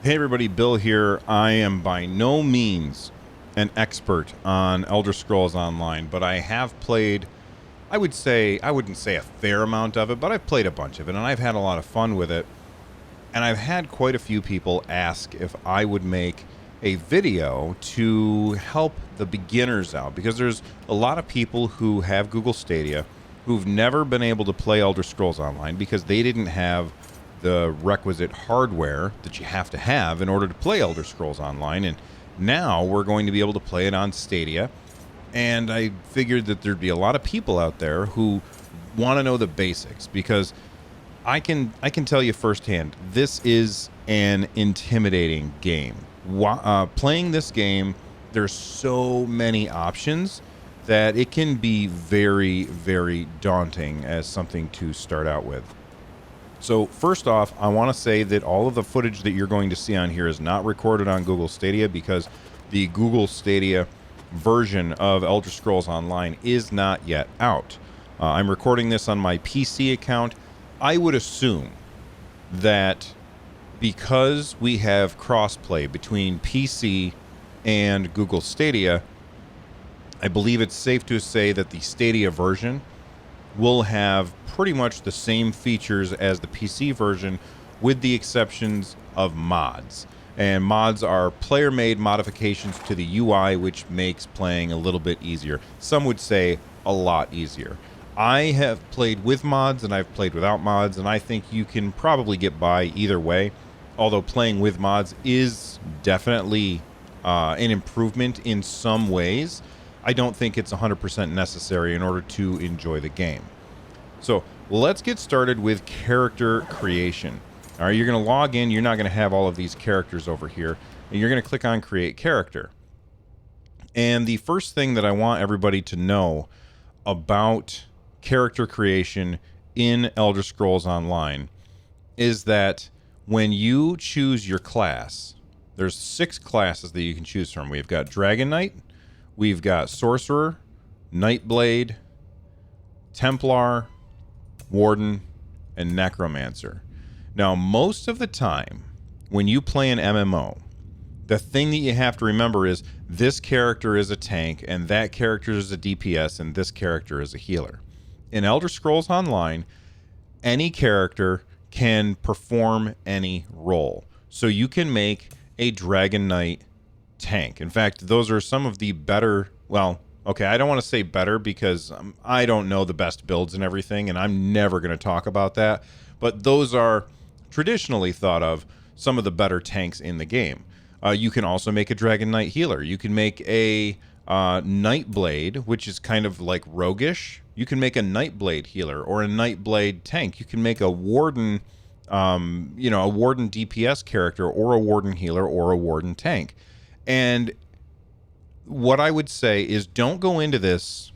Hey everybody, Bill here. I am by no means an expert on Elder Scrolls Online, but I have played, I wouldn't say a fair amount of it, but I've played a bunch of it, and I've had a lot of fun with it. And I've had quite a few people ask if I would make a video to help the beginners out, because there's a lot of people who have Google Stadia who've never been able to play Elder Scrolls Online because they didn't have the requisite hardware that you have to have in order to play Elder Scrolls Online. And now we're going to be able to play it on Stadia. And I figured that there'd be a lot of people out there who want to know the basics, because I can tell you firsthand, this is an intimidating game. Playing this game, there's so many options that it can be very, very daunting as something to start out with. So first off, I want to say that all of the footage that you're going to see on here is not recorded on Google Stadia, because the Google Stadia version of Elder Scrolls Online is not yet out. I'm recording this on my PC account. I would assume that because we have crossplay between PC and Google Stadia, I believe it's safe to say that the Stadia version will have pretty much the same features as the PC version, with the exceptions of mods. And mods are player-made modifications to the UI, which makes playing a little bit easier. Some would say a lot easier. I have played with mods and I've played without mods, and I think you can probably get by either way. Although playing with mods is definitely an improvement in some ways, I don't think it's 100% necessary in order to enjoy the game. So let's get started with character creation. All right, you're going to log in. You're not going to have all of these characters over here, and you're going to click on Create Character. And the first thing that I want everybody to know about character creation in Elder Scrolls Online is that when you choose your class, there's 6 classes that you can choose from. We've got Dragon Knight, we've got Sorcerer, Nightblade, Templar, Warden, and Necromancer. Now, most of the time, when you play an MMO, the thing that you have to remember is this character is a tank, and that character is a DPS, and this character is a healer. In Elder Scrolls Online, any character can perform any role. So you can make a Dragon Knight tank. In fact, those are some of the better, well, okay, I don't want to say better because I don't know the best builds and everything, and I'm never going to talk about that, but those are traditionally thought of some of the better tanks in the game. You can also make a Dragon Knight healer. You can make a Nightblade, which is kind of like roguish. You can make a Nightblade healer or a Nightblade tank. You can make a Warden, a Warden DPS character, or a Warden healer, or a Warden tank. And what I would say is, don't go into this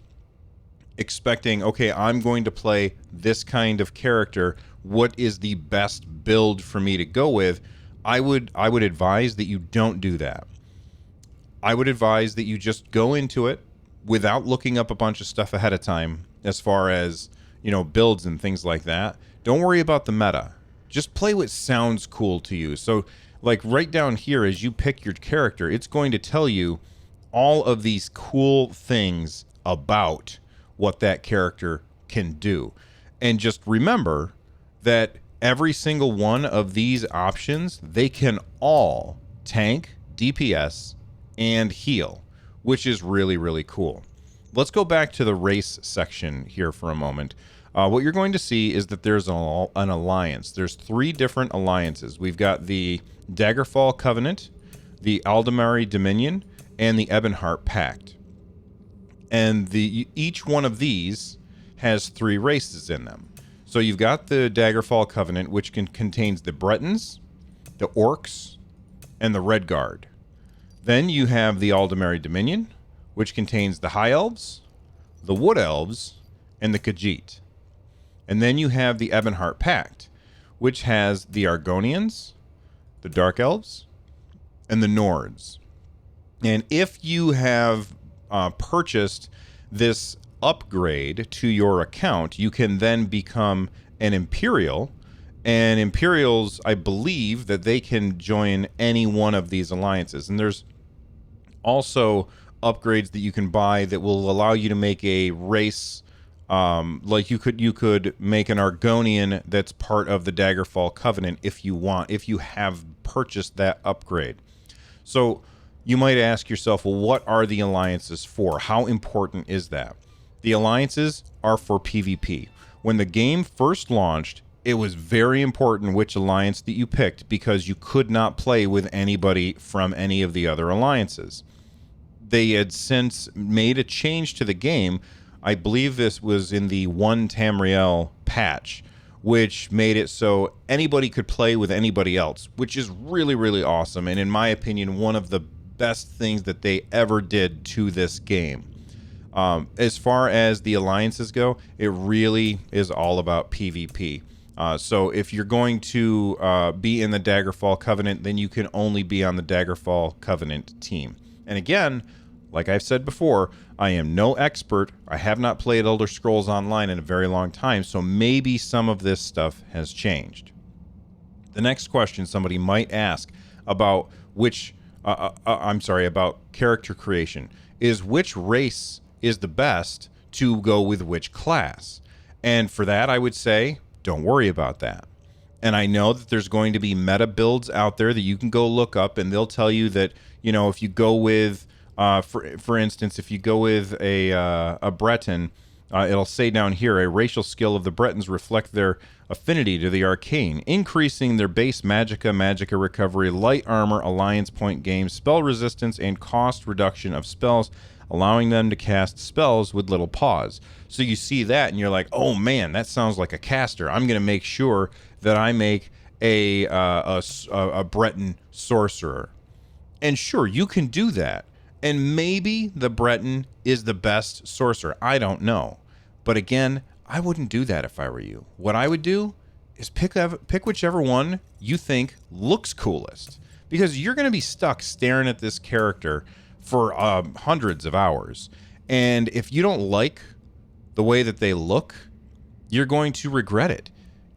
expecting, okay, I'm going to play this kind of character. What is the best build for me to go with? I would advise that you don't do that. I would advise that you just go into it without looking up a bunch of stuff ahead of time as far as, builds and things like that. Don't worry about the meta. Just play what sounds cool to you. So, like right down here, as you pick your character, it's going to tell you all of these cool things about what that character can do. And just remember that every single one of these options, they can all tank, DPS, and heal, which is really, really cool. Let's go back to the race section here for a moment. What you're going to see is that there's an alliance. There's 3 different alliances. We've got the Daggerfall Covenant, the Aldemari Dominion, and the Ebonheart Pact. And each one of these has 3 races in them. So you've got the Daggerfall Covenant, which contains the Bretons, the Orcs, and the Redguard. Then you have the Aldemari Dominion, which contains the High Elves, the Wood Elves, and the Khajiit. And then you have the Ebonheart Pact, which has the Argonians, the Dark Elves, and the Nords. And if you have purchased this upgrade to your account, you can then become an Imperial And Imperials, I believe that they can join any one of these alliances. And there's also upgrades that you can buy that will allow you to make a race. Like you could make an Argonian that's part of the Daggerfall Covenant if you want, if you have purchased that upgrade. So you might ask yourself, well, what are the alliances for? How important is that? The alliances are for PvP. When the game first launched, it was very important which alliance that you picked because you could not play with anybody from any of the other alliances. They had since made a change to the game. I believe this was in the 1 Tamriel patch, which made it so anybody could play with anybody else, which is really, really awesome. And in my opinion, one of the best things that they ever did to this game. As far as the alliances go, it really is all about PvP. So if you're going to be in the Daggerfall Covenant, then you can only be on the Daggerfall Covenant team. And again, like I've said before, I am no expert. I have not played Elder Scrolls Online in a very long time, so maybe some of this stuff has changed. The next question somebody might ask about about character creation is which race is the best to go with which class? And for that, I would say, don't worry about that. And I know that there's going to be meta builds out there that you can go look up, and they'll tell you that, you know, if you go with, for instance, if you go with a Breton, it'll say down here, a racial skill of the Bretons reflect their affinity to the arcane, increasing their base magicka recovery, light armor, alliance point gain, spell resistance, and cost reduction of spells, allowing them to cast spells with little pause. So you see that and you're like, oh man, that sounds like a caster. I'm going to make sure that I make a Breton sorcerer. And sure, you can do that. And maybe the Breton is the best sorcerer. I don't know. But again, I wouldn't do that if I were you. What I would do is pick whichever one you think looks coolest. Because you're going to be stuck staring at this character for hundreds of hours. And if you don't like the way that they look, you're going to regret it.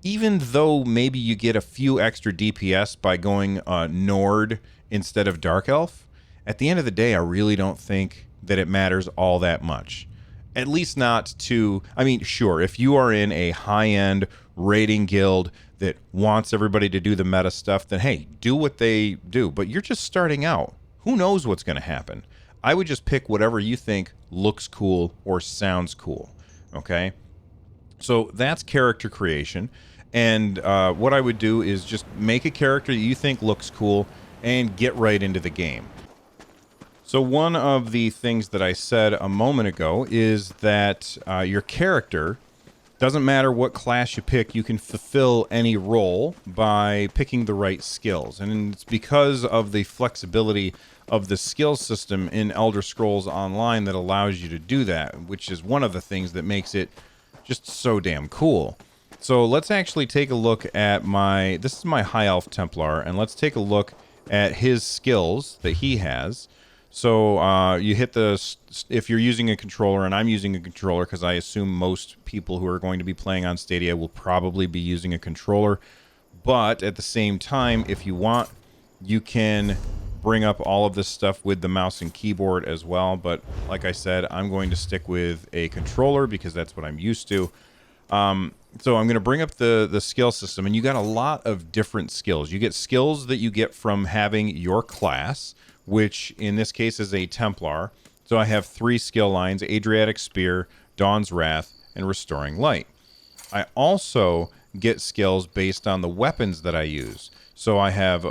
Even though maybe you get a few extra DPS by going Nord instead of Dark Elf, at the end of the day, I really don't think that it matters all that much. At least not to, I mean, sure, if you are in a high-end raiding guild that wants everybody to do the meta stuff, then hey, do what they do. But you're just starting out. Who knows what's going to happen? I would just pick whatever you think looks cool or sounds cool, okay? So that's character creation. And what I would do is just make a character that you think looks cool and get right into the game. So one of the things that I said a moment ago is that your character, doesn't matter what class you pick, you can fulfill any role by picking the right skills. And it's because of the flexibility of the skill system in Elder Scrolls Online that allows you to do that, which is one of the things that makes it just so damn cool. So let's actually take a look at this is my High Elf Templar, and let's take a look at his skills that he has. So you hit if you're using a controller, and I'm using a controller because I assume most people who are going to be playing on Stadia will probably be using a controller. But at the same time, if you want, you can bring up all of this stuff with the mouse and keyboard as well. But like I said, I'm going to stick with a controller because that's what I'm used to. So I'm going to bring up the skill system, and you got a lot of different skills. You get skills that you get from having your class, which in this case is a Templar. So I have 3 skill lines: Adriatic Spear, Dawn's Wrath, and Restoring Light. I also get skills based on the weapons that I use. So I have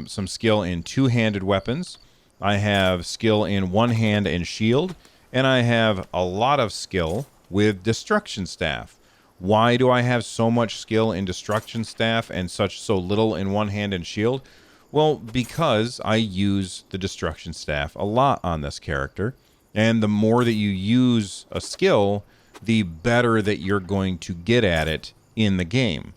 some skill in 2-handed weapons. I have skill in 1-hand and shield. And I have a lot of skill with Destruction Staff. Why do I have so much skill in Destruction Staff and so little in 1-hand and shield? Well, because I use the Destruction Staff a lot on this character. And the more that you use a skill, the better that you're going to get at it in the game.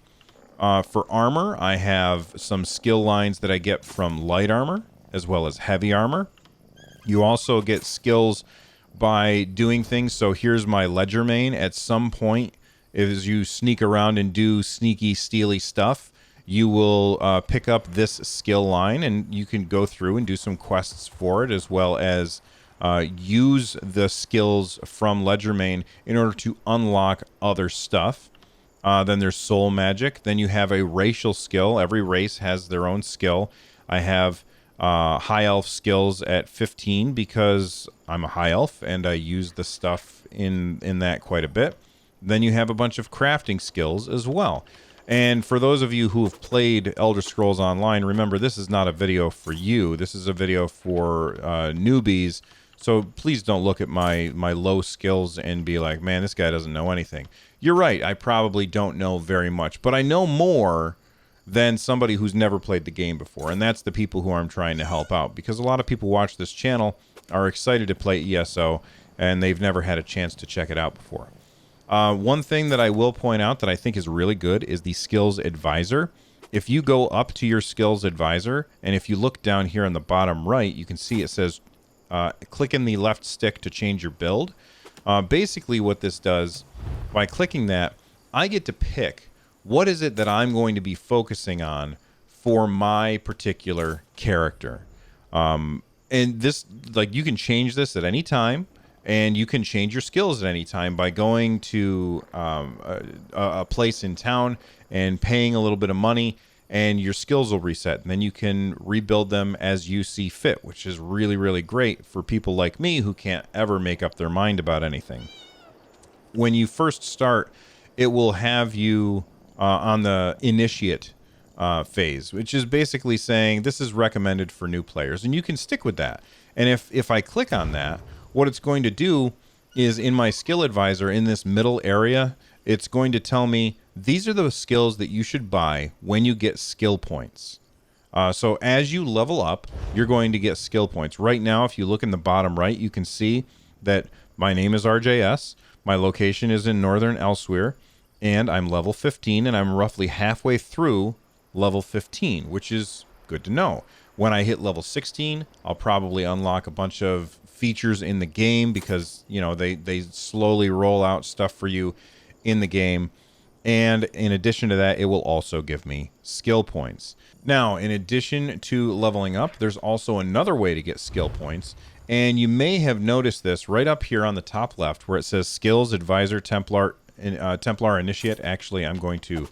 For armor, I have some skill lines that I get from light armor as well as heavy armor. You also get skills by doing things. So here's my Ledger main. At some point, as you sneak around and do sneaky, steely stuff, you will pick up this skill line, and you can go through and do some quests for it, as well as use the skills from Ledgermain in order to unlock other stuff. Then there's soul magic. Then you have a racial skill. Every race has their own skill. I have high elf skills at 15 because I'm a high elf and I use the stuff in that quite a bit. Then you have a bunch of crafting skills as well. And for those of you who have played Elder Scrolls Online, remember, this is not a video for you. This is a video for newbies. So please don't look at my low skills and be like, man, this guy doesn't know anything. You're right. I probably don't know very much, but I know more than somebody who's never played the game before. And that's the people who I'm trying to help out, because a lot of people watch this channel are excited to play ESO and they've never had a chance to check it out before. One thing that I will point out that I think is really good is the Skills Advisor. If you go up to your Skills Advisor, and if you look down here on the bottom right, you can see it says, click in the left stick to change your build. Basically what this does, by clicking that, I get to pick what is it that I'm going to be focusing on for my particular character. And this, like, you can change this at any time. And you can change your skills at any time by going to a place in town and paying a little bit of money, and your skills will reset. And then you can rebuild them as you see fit, which is really, really great for people like me who can't ever make up their mind about anything. When you first start, it will have you on the initiate phase, which is basically saying this is recommended for new players, and you can stick with that. And if I click on that, what it's going to do is, in my skill advisor, in this middle area, it's going to tell me these are the skills that you should buy when you get skill points. So as you level up, you're going to get skill points. Right now, if you look in the bottom right, you can see that my name is RJS, my location is in Northern Elsewhere, and I'm level 15, and I'm roughly halfway through level 15, which is good to know. When I hit level 16, I'll probably unlock a bunch of features in the game, because you know they slowly roll out stuff for you in the game, and in addition to that, it will also give me skill points. Now, in addition to leveling up, there's also another way to get skill points, and you may have noticed this right up here on the top left where it says Skills Advisor Templar Initiate. Actually, I'm going to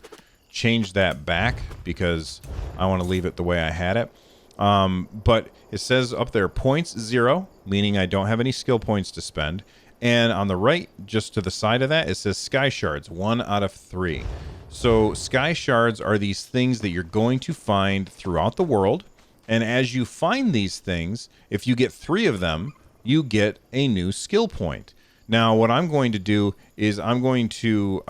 change that back because I want to leave it the way I had it. But it says up there points 0, meaning I don't have any skill points to spend. And on the right, just to the side of that, it says Sky Shards, 1 out of 3. So Sky Shards are these things that you're going to find throughout the world. And as you find these things, if you get 3 of them, you get a new skill point. Now, what I'm going to do is I'm going to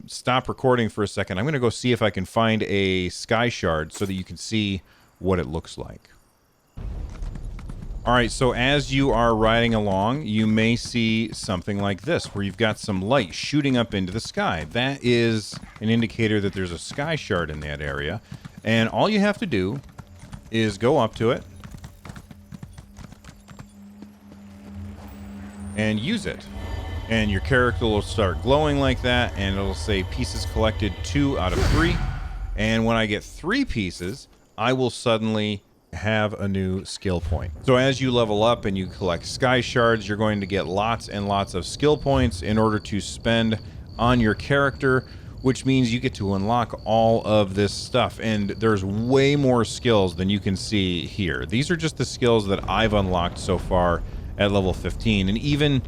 stop recording for a second. I'm going to go see if I can find a Sky Shard so that you can see what it looks like. All right, so as you are riding along, you may see something like this, where you've got some light shooting up into the sky. That is an indicator that there's a Sky Shard in that area. And all you have to do is go up to it and use it. And your character will start glowing like that, and it'll say pieces collected 2 out of 3. And when I get 3 pieces, I will suddenly have a new skill point. So as you level up and you collect Sky Shards, you're going to get lots and lots of skill points in order to spend on your character, which means you get to unlock all of this stuff. And there's way more skills than you can see here. These are just the skills that I've unlocked so far at level 15. And even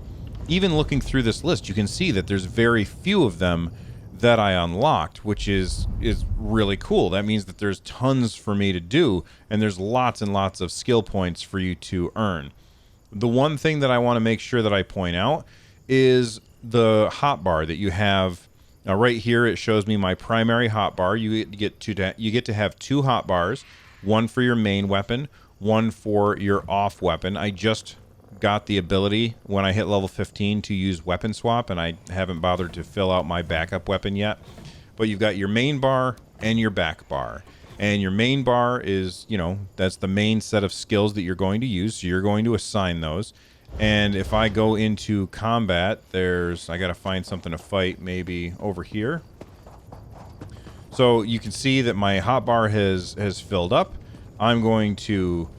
looking through this list, you can see that there's very few of them that I unlocked, which is really cool. That means that there's tons for me to do, and there's lots and lots of skill points for you to earn. The one thing that I want to make sure that I point out is the hotbar that you have. Now, right here, it shows me my primary hotbar. You get to have 2 hotbars, one for your main weapon, one for your off weapon. I just got the ability when I hit level 15 to use weapon swap, and I haven't bothered to fill out my backup weapon yet. But you've got your main bar and your back bar. And your main bar is, you know, that's the main set of skills that you're going to use, so you're going to assign those. And if I go into combat, I gotta find something to fight maybe over here. So you can see that my hotbar has filled up. I'm going to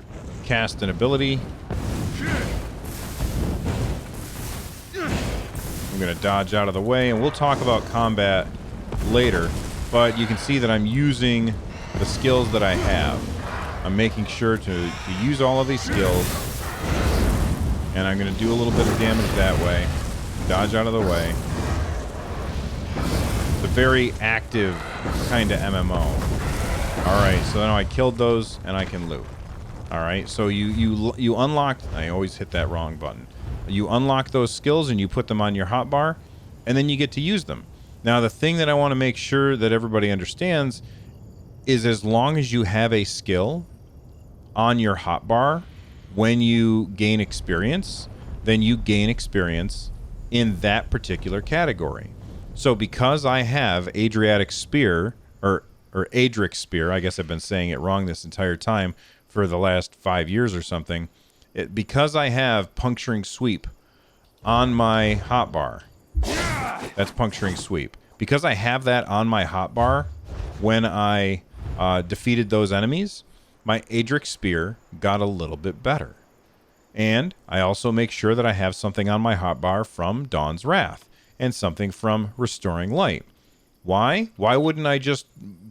cast an ability. I'm going to dodge out of the way, and we'll talk about combat later. But you can see that I'm using the skills that I have. I'm making sure to use all of these skills. And I'm going to do a little bit of damage that way. Dodge out of the way. It's a very active kind of MMO. Alright, so now I killed those, and I can loot. Alright, so you unlocked... I always hit that wrong button. You unlock those skills, and you put them on your hotbar, and then you get to use them. Now, the thing that I want to make sure that everybody understands is as long as you have a skill on your hotbar, when you gain experience, then you gain experience in that particular category. So because I have Adriatic Spear, or Adric Spear, I guess I've been saying it wrong this entire time for the last 5 years or something, because I have Puncturing Sweep on my hotbar, that's Puncturing Sweep. Because I have that on my hotbar, when I defeated those enemies, my Adric Spear got a little bit better. And I also make sure that I have something on my hotbar from Dawn's Wrath and something from Restoring Light. Why? Why wouldn't I just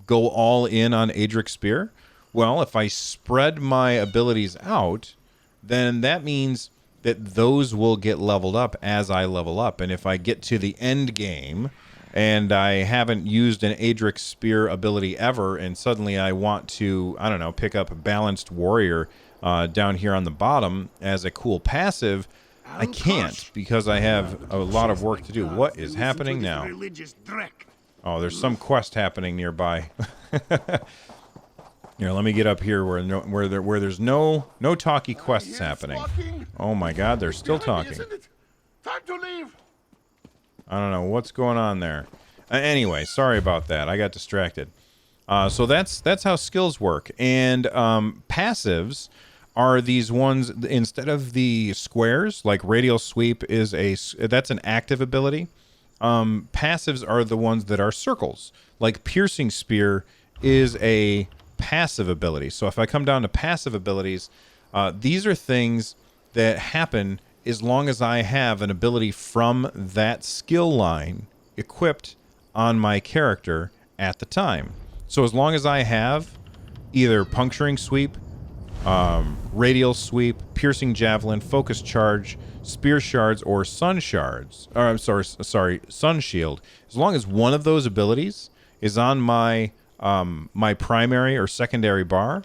go all in on Adric Spear? Well, if I spread my abilities out, then that means that those will get leveled up as I level up. And if I get to the end game and I haven't used an Adric Spear ability ever, and suddenly I want to, I don't know, pick up a Balanced Warrior down here on the bottom as a cool passive, I can't because I have a lot of work to do. What is happening now? Oh, there's some quest happening nearby. Here, let me get up here where there's no talky quests happening. Oh my God, they're still talking. Time to leave. I don't know what's going on there. Anyway, sorry about that. I got distracted. So that's how skills work. And passives are these ones, instead of the squares, like Radial Sweep that's an active ability. Passives are the ones that are circles. Like Piercing Spear is a passive ability. So if I come down to passive abilities, these are things that happen as long as I have an ability from that skill line equipped on my character at the time. So as long as I have either Puncturing Sweep, Radial Sweep, Piercing Javelin, Focus Charge, Spear Shards, or Sun Shards, or I'm sorry, Sun Shield, as long as one of those abilities is on my my primary or secondary bar,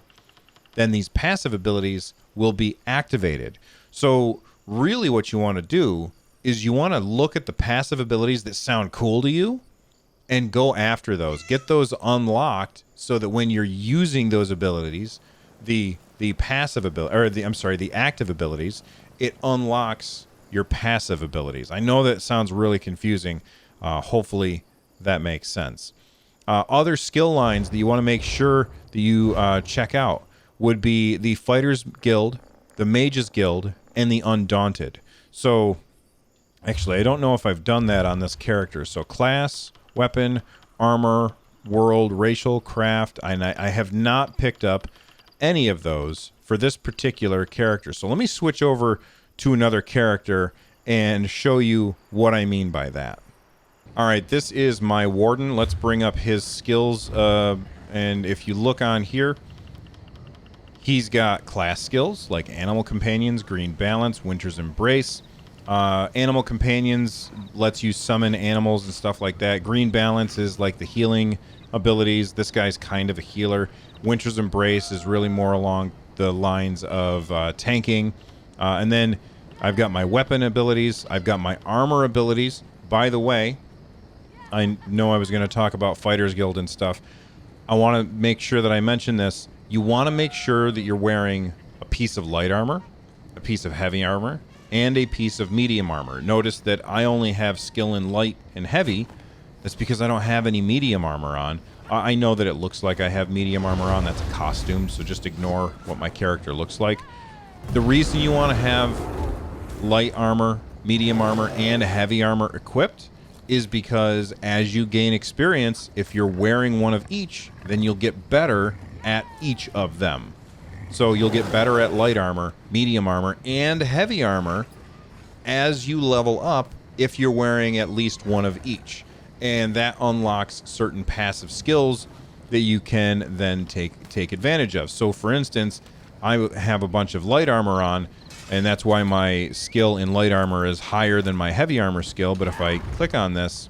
then these passive abilities will be activated. So really what you want to do is you want to look at the passive abilities that sound cool to you and go after those. Get those unlocked so that when you're using those abilities, the passive ability, or the active abilities, it unlocks your passive abilities. I know that sounds really confusing. Hopefully that makes sense. Other skill lines that you want to make sure that you check out would be the Fighter's Guild, the Mage's Guild, and the Undaunted. So, actually, I don't know if I've done that on this character. So, class, weapon, armor, world, racial, craft. And I have not picked up any of those for this particular character. So, let me switch over to another character and show you what I mean by that. All right, this is my Warden. Let's bring up his skills. And if you look on here, he's got class skills like Animal Companions, Green Balance, Winter's Embrace. Animal Companions lets you summon animals and stuff like that. Green Balance is like the healing abilities. This guy's kind of a healer. Winter's Embrace is really more along the lines of tanking. And then I've got my weapon abilities. I've got my armor abilities. By the way, I know I was going to talk about Fighters Guild and stuff. I want to make sure that I mention this. You want to make sure that you're wearing a piece of light armor, a piece of heavy armor, and a piece of medium armor. Notice that I only have skill in light and heavy. That's because I don't have any medium armor on. I know that it looks like I have medium armor on. That's a costume, so just ignore what my character looks like. The reason you want to have light armor, medium armor, and heavy armor equipped is because as you gain experience, if you're wearing one of each, then you'll get better at each of them. So you'll get better at light armor, medium armor, and heavy armor as you level up if you're wearing at least one of each. And that unlocks certain passive skills that you can then take advantage of. So for instance, I have a bunch of light armor on, and that's why my skill in light armor is higher than my heavy armor skill. But if I click on this,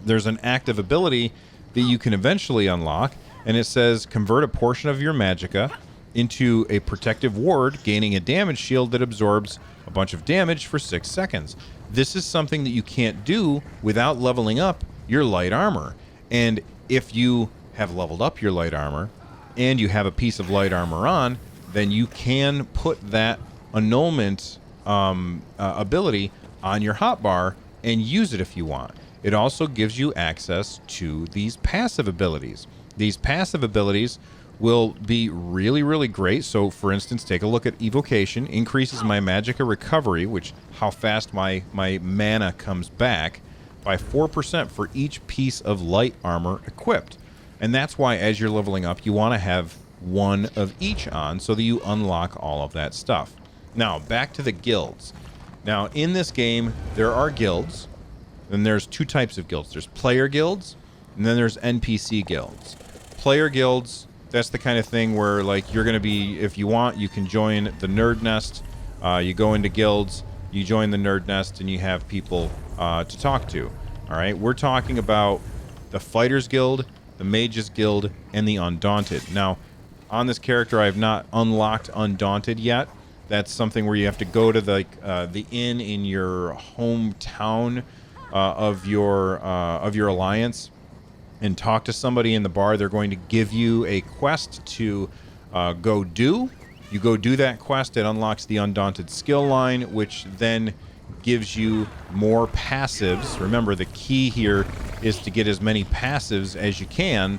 there's an active ability that you can eventually unlock, and it says convert a portion of your magicka into a protective ward, gaining a damage shield that absorbs a bunch of damage for 6 seconds. This is something that you can't do without leveling up your light armor. And if you have leveled up your light armor and you have a piece of light armor on, then you can put that annulment ability on your hotbar and use it if you want. It also gives you access to these passive abilities. These passive abilities will be really, really great. So, for instance, take a look at Evocation. Increases my magicka recovery, which how fast my mana comes back, by 4% for each piece of light armor equipped. And that's why, as you're leveling up, you want to have one of each on so that you unlock all of that stuff. Now, back to the guilds. Now, in this game, there are guilds. Then there's two types of guilds. There's player guilds, and then there's NPC guilds. Player guilds, that's the kind of thing where, like, you're going to be, if you want, you can join the Nerd Nest. You go into guilds, you join the Nerd Nest, and you have people to talk to. All right? We're talking about the Fighters Guild, the Mages Guild, and the Undaunted. Now, on this character, I have not unlocked Undaunted yet. That's something where you have to go to the inn in your hometown of your alliance and talk to somebody in the bar. They're going to give you a quest to go do. You go do that quest. It unlocks the Undaunted skill line, which then gives you more passives. Remember, the key here is to get as many passives as you can,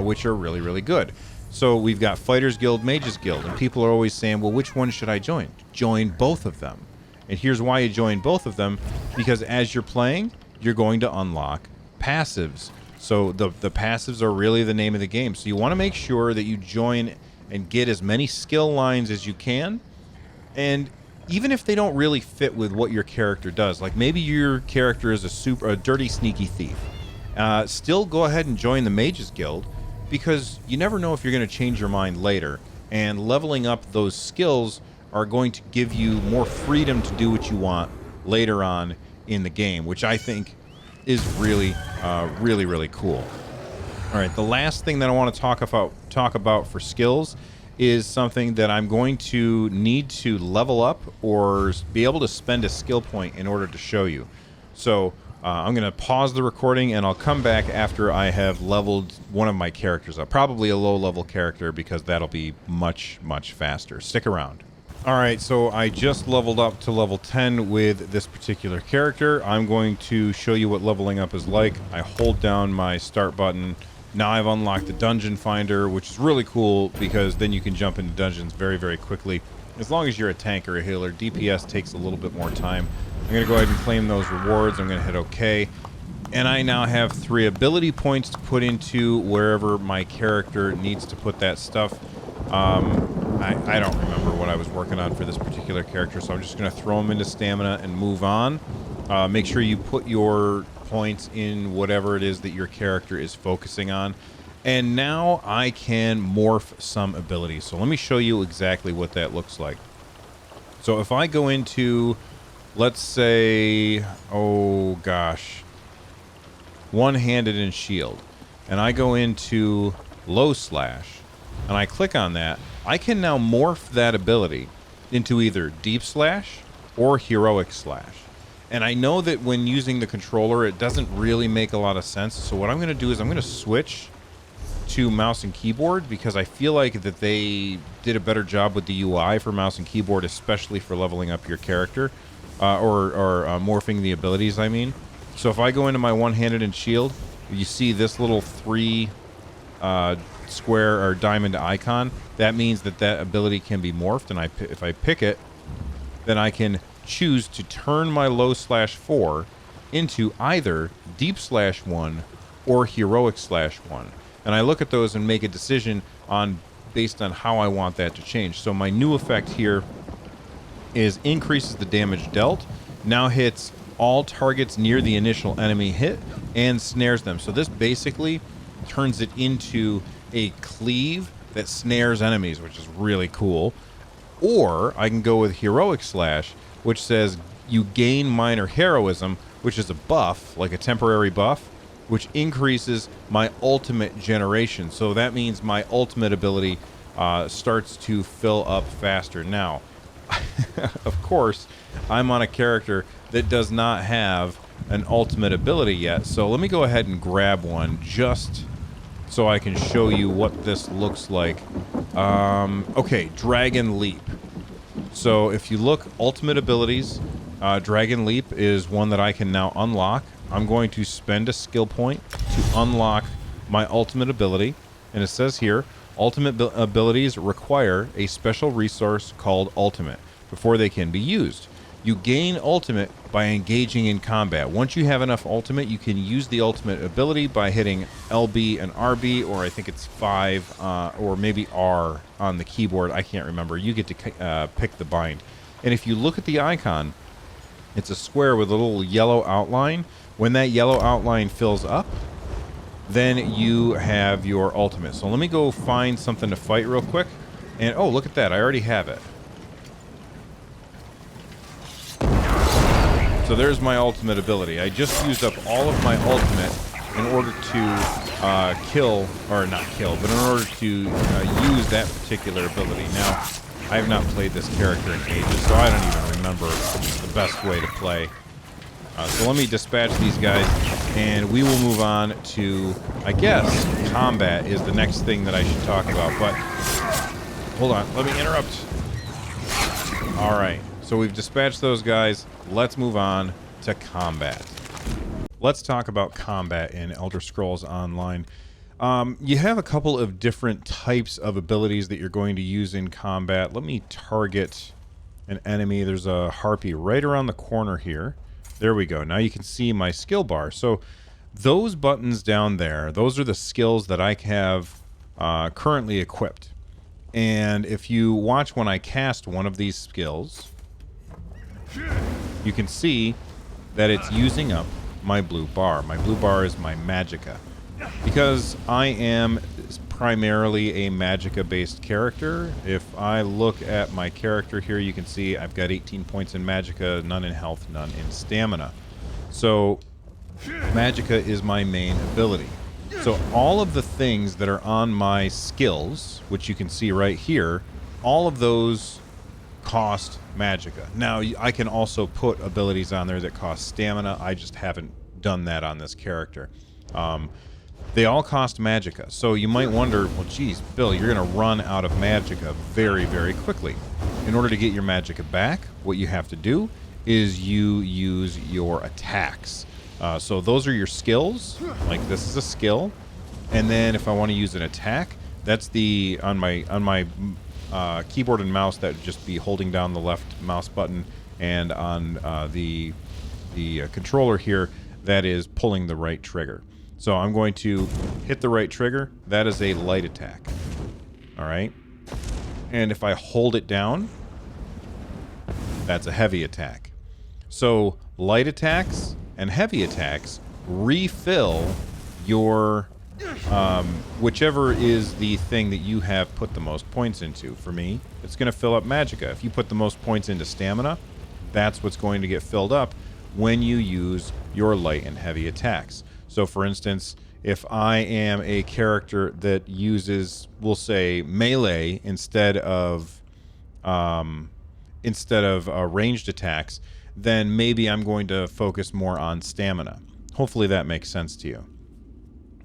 which are really, really good. So we've got Fighters Guild, Mages Guild, and people are always saying, well, which one should I join? Join both of them. And here's why you join both of them, because as you're playing, you're going to unlock passives. So the passives are really the name of the game. So you want to make sure that you join and get as many skill lines as you can. And even if they don't really fit with what your character does, like maybe your character is a dirty, sneaky thief, still go ahead and join the Mages Guild, because you never know if you're going to change your mind later. And leveling up those skills are going to give you more freedom to do what you want later on in the game, which I think is really, really, really cool. All right, the last thing that I want to talk about for skills is something that I'm going to need to level up or be able to spend a skill point in order to show you. So I'm going to pause the recording, and I'll come back after I have leveled one of my characters up. Probably a low-level character, because that'll be much, much faster. Stick around. All right, so I just leveled up to level 10 with this particular character. I'm going to show you what leveling up is like. I hold down my start button. Now I've unlocked the Dungeon Finder, which is really cool because then you can jump into dungeons very, very quickly. As long as you're a tank or a healer, DPS takes a little bit more time. I'm going to go ahead and claim those rewards. I'm going to hit OK. And I now have 3 ability points to put into wherever my character needs to put that stuff. I don't remember what I was working on for this particular character, so I'm just going to throw them into stamina and move on. Make sure you put your points in whatever it is that your character is focusing on. And now I can morph some abilities. So let me show you exactly what that looks like. So if I go into, let's say, oh gosh, one-handed and shield, and I go into low slash, and I click on that, I can now morph that ability into either deep slash or heroic slash. And I know that when using the controller, it doesn't really make a lot of sense. So what I'm going to do is I'm going to switch to mouse and keyboard, because I feel like that they did a better job with the UI for mouse and keyboard, especially for leveling up your character, or morphing the abilities, I mean. So if I go into my one-handed and shield, you see this little 3 square or diamond icon. That means that that ability can be morphed, and if I pick it, then I can choose to turn my low slash 4 into either deep /1 or heroic /1. And I look at those and make a decision on based on how I want that to change. So my new effect here is increases the damage dealt, now hits all targets near the initial enemy hit, and snares them. So this basically turns it into a cleave that snares enemies, which is really cool. Or I can go with Heroic Slash, which says you gain minor heroism, which is a buff, like a temporary buff, which increases my ultimate generation. So that means my ultimate ability starts to fill up faster. Now, of course, I'm on a character that does not have an ultimate ability yet. So let me go ahead and grab one just so I can show you what this looks like. Okay, Dragon Leap. So if you look, ultimate abilities, Dragon Leap is one that I can now unlock. I'm going to spend a skill point to unlock my ultimate ability. And it says here, ultimate abilities require a special resource called Ultimate before they can be used. You gain Ultimate by engaging in combat. Once you have enough Ultimate, you can use the Ultimate ability by hitting LB and RB, or I think it's 5, or maybe R on the keyboard. I can't remember. You get to pick the bind. And if you look at the icon, it's a square with a little yellow outline. When that yellow outline fills up, then you have your ultimate. So let me go find something to fight real quick. And oh, look at that. I already have it. So there's my ultimate ability. I just used up all of my ultimate in order to kill, or not kill, but in order to use that particular ability. Now, I have not played this character in ages, so I don't even remember the best way to play. So let me dispatch these guys, and we will move on to, I guess, combat is the next thing that I should talk about. But hold on, let me interrupt. All right, so we've dispatched those guys. Let's move on to combat. Let's talk about combat in Elder Scrolls Online. You have a couple of different types of abilities that you're going to use in combat. Let me target an enemy. There's a harpy right around the corner here. There we go. Now you can see my skill bar. So those buttons down there, those are the skills that I have currently equipped. And if you watch when I cast one of these skills, you can see that it's using up my blue bar. My blue bar is my magicka. Because I am primarily a magicka-based character, if I look at my character here, you can see I've got 18 points in magicka, none in health, none in stamina. So magicka is my main ability. So all of the things that are on my skills, which you can see right here, all of those cost magicka. Now, I can also put abilities on there that cost stamina. I just haven't done that on this character. They all cost magicka. So you might wonder, well, geez, Bill, you're going to run out of magicka very, very quickly. In order to get your magicka back, what you have to do is you use your attacks. So those are your skills. Like this is a skill. And then if I want to use an attack, that's the on my keyboard and mouse, that would just be holding down the left mouse button, and on the controller here, that is pulling the right trigger. So I'm going to hit the right trigger. That is a light attack. All right. And if I hold it down, that's a heavy attack. So light attacks and heavy attacks refill your whichever is the thing that you have put the most points into. For me, it's going to fill up magicka. If you put the most points into stamina, that's what's going to get filled up when you use your light and heavy attacks. So for instance, if I am a character that uses, we'll say, melee instead of ranged attacks, then maybe I'm going to focus more on stamina. Hopefully that makes sense to you.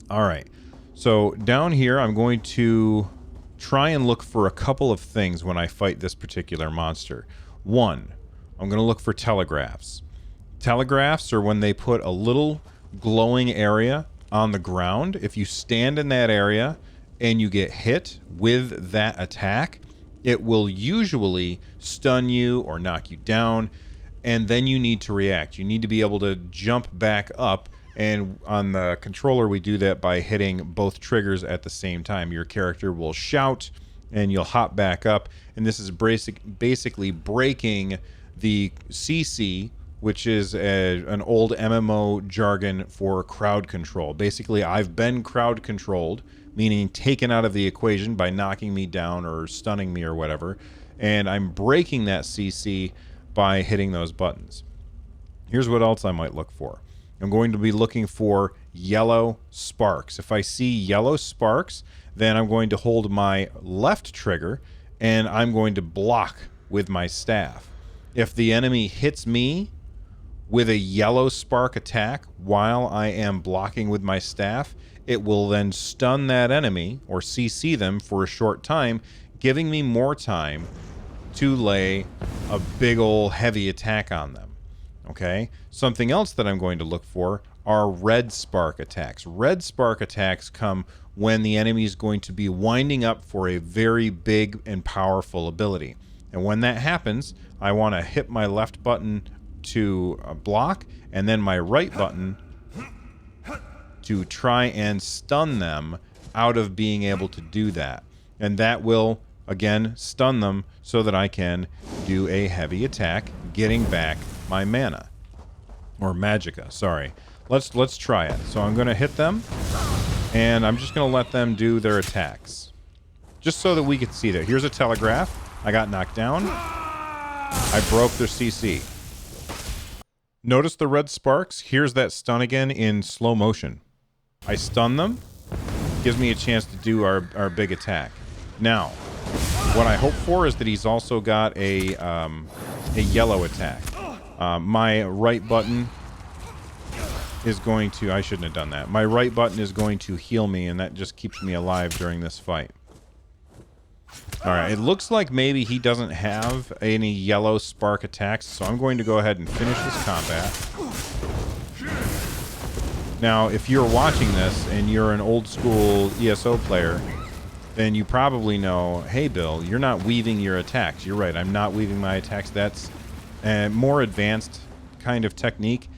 All right. So down here, I'm going to try and look for a couple of things when I fight this particular monster. One, I'm going to look for telegraphs. Telegraphs are when they put a little glowing area on the ground. If you stand in that area and you get hit with that attack, it will usually stun you or knock you down. and then you need to react. You need to be able to jump back up, and on the controller we do that by hitting both triggers at the same time. Your character will shout and you'll hop back up, and this is basically breaking the CC, which is an old MMO jargon for crowd control. Basically, I've been crowd controlled, meaning taken out of the equation by knocking me down or stunning me or whatever, and I'm breaking that CC by hitting those buttons. Here's what else I might look for. I'm going to be looking for yellow sparks. If I see yellow sparks, then I'm going to hold my left trigger and I'm going to block with my staff. If the enemy hits me with a yellow spark attack while I am blocking with my staff, it will then stun that enemy or CC them for a short time, giving me more time to lay a big ol' heavy attack on them. Okay? Something else that I'm going to look for are red spark attacks. Red spark attacks come when the enemy is going to be winding up for a very big and powerful ability. And when that happens, I want to hit my left button to block, and then my right button to try and stun them out of being able to do that. And that will, again, stun them so that I can do a heavy attack, getting back my mana. Or magicka, sorry. Let's try it. So I'm going to hit them, and I'm just going to let them do their attacks. Just so that we can see that. Here's a telegraph. I got knocked down. I broke their CC. Notice the red sparks? Here's that stun again in slow motion. I stun them. Gives me a chance to do our big attack. Now, what I hope for is that he's also got a yellow attack. My right button is going to... I shouldn't have done that. My right button is going to heal me, and that just keeps me alive during this fight. Alright, it looks like maybe he doesn't have any yellow spark attacks, so I'm going to go ahead and finish this combat. Now, if you're watching this and you're an old school ESO player, then you probably know, hey Bill, you're not weaving your attacks. You're right, I'm not weaving my attacks. That's a more advanced kind of technique.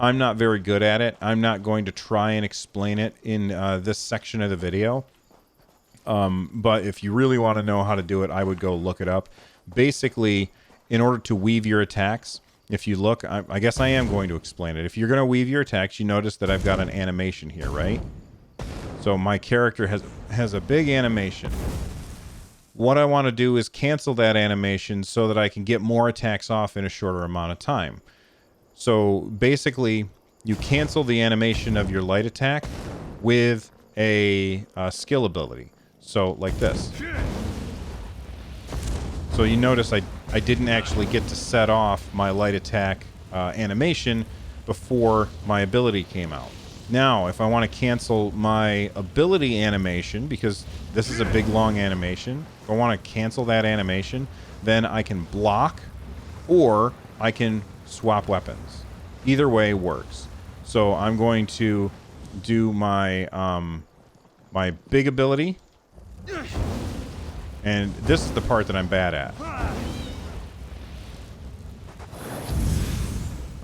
I'm not very good at it. I'm not going to try and explain it in this section of the video. But if you really want to know how to do it, I would go look it up. Basically, in order to weave your attacks, if you look, I guess I am going to explain it. If you're going to weave your attacks, you notice that I've got an animation here, right? So my character has a big animation. What I want to do is cancel that animation so that I can get more attacks off in a shorter amount of time. So basically, you cancel the animation of your light attack with a skill ability. So, like this. So you notice I didn't actually get to set off my light attack animation before my ability came out. Now, if I want to cancel my ability animation, because this is a big, long animation, if I want to cancel that animation, then I can block, or I can swap weapons. Either way works. So I'm going to do my my big ability. And this is the part that I'm bad at.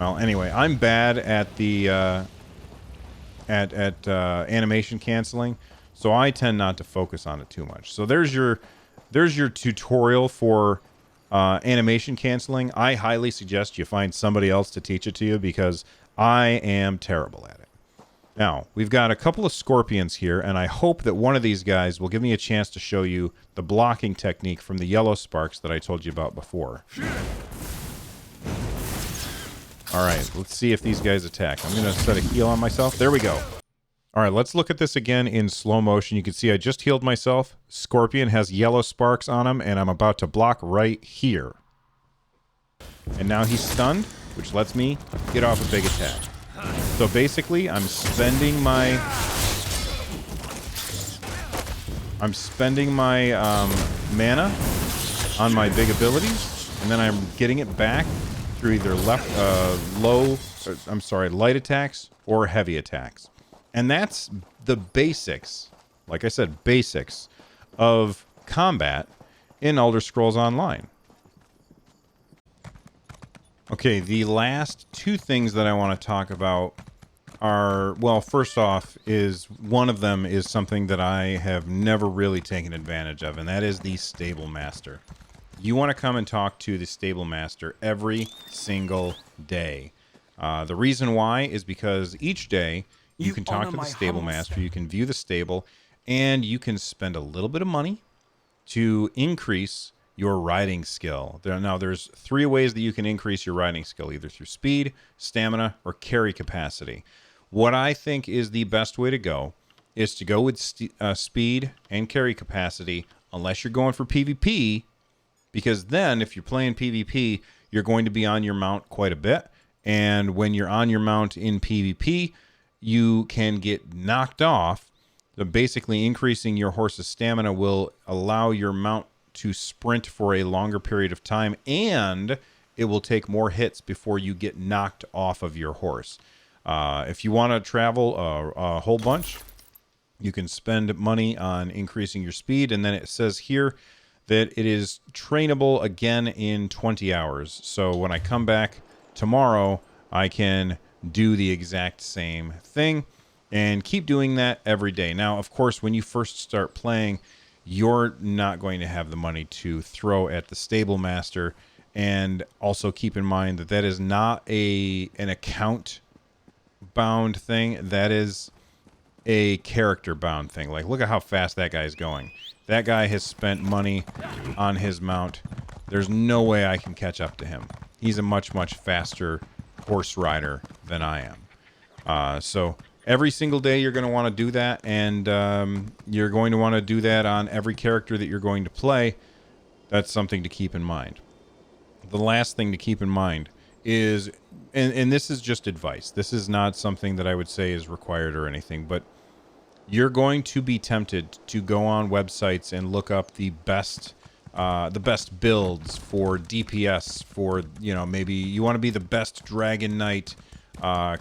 Well, anyway, I'm bad at the animation canceling, so I tend not to focus on it too much. So there's your tutorial for animation canceling. I highly suggest you find somebody else to teach it to you, because I am terrible at it. Now, we've got a couple of scorpions here, and I hope that one of these guys will give me a chance to show you the blocking technique from the yellow sparks that I told you about before. Alright, let's see if these guys attack. I'm going to set a heal on myself. There we go. Alright, let's look at this again in slow motion. You can see I just healed myself. Scorpion has yellow sparks on him, and I'm about to block right here. And now he's stunned, which lets me get off a big attack. So basically, I'm spending my mana on my big abilities, and then I'm getting it back through either light attacks or heavy attacks. And that's the basics, like I said, basics of combat in Elder Scrolls Online. Okay, the last two things that I want to talk about are, well, first off, is one of them is something that I have never really taken advantage of, and that is the Stable Master. You want to come and talk to the Stable Master every single day. The reason why is because each day you can talk to the Stable Master, you can view the stable, and you can spend a little bit of money to increase your riding skill. Now, there's three ways that you can increase your riding skill, either through speed, stamina, or carry capacity. What I think is the best way to go is to go with speed and carry capacity, unless you're going for PvP, because then if you're playing PvP, you're going to be on your mount quite a bit. And when you're on your mount in PvP, you can get knocked off. So basically, increasing your horse's stamina will allow your mount to sprint for a longer period of time, and it will take more hits before you get knocked off of your horse. If you want to travel a whole bunch, you can spend money on increasing your speed, and then it says here that it is trainable again in 20 hours. So when I come back tomorrow, I can do the exact same thing and keep doing that every day. Now, of course, when you first start playing, you're not going to have the money to throw at the Stable Master. And also keep in mind that that is not an account bound thing. That is a character bound thing. Like, look at how fast that guy's going. That guy has spent money on his mount. There's no way I can catch up to him. He's a much, much faster horse rider than I am. So every single day you're going to want to do that, and you're going to want to do that on every character that you're going to play. That's something to keep in mind. The last thing to keep in mind is, and this is just advice. This is not something that I would say is required or anything, but you're going to be tempted to go on websites and look up the best builds for DPS for, maybe you want to be the best Dragon Knight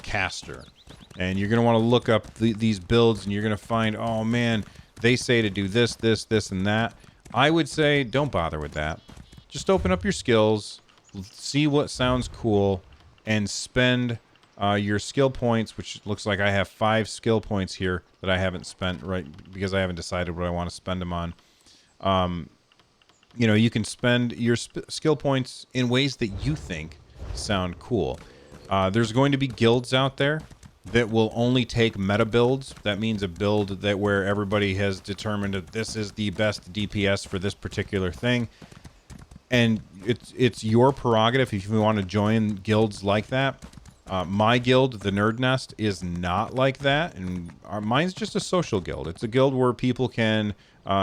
caster. And you're going to want to look up these builds, and you're going to find, oh man, they say to do this, this, this, and that. I would say don't bother with that. Just open up your skills, see what sounds cool, and spend your skill points, which looks like I have 5 skill points here that I haven't spent, right, because I haven't decided what I want to spend them on. You can spend your skill points in ways that you think sound cool. There's going to be guilds out there that will only take meta builds. That means a build that where everybody has determined that this is the best DPS for this particular thing. And it's your prerogative if you want to join guilds like that. My guild, the Nerd Nest, is not like that, and mine's just a social guild. It's a guild where people can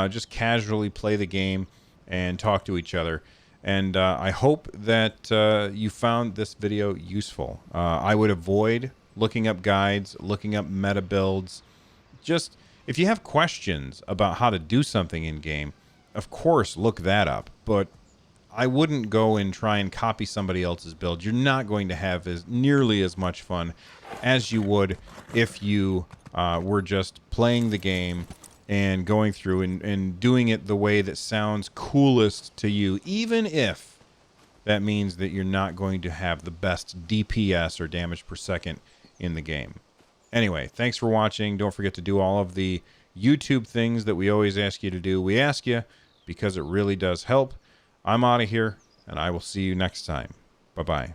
just casually play the game and talk to each other. And I hope that you found this video useful. I would avoid looking up guides, looking up meta builds. Just, if you have questions about how to do something in game, of course, look that up. But I wouldn't go and try and copy somebody else's build. You're not going to have nearly as much fun as you would if you were just playing the game and going through and doing it the way that sounds coolest to you, even if that means that you're not going to have the best DPS or damage per second in the game. Anyway, thanks for watching. Don't forget to do all of the YouTube things that we always ask you to do. We ask you because it really does help. I'm out of here, and I will see you next time. Bye-bye.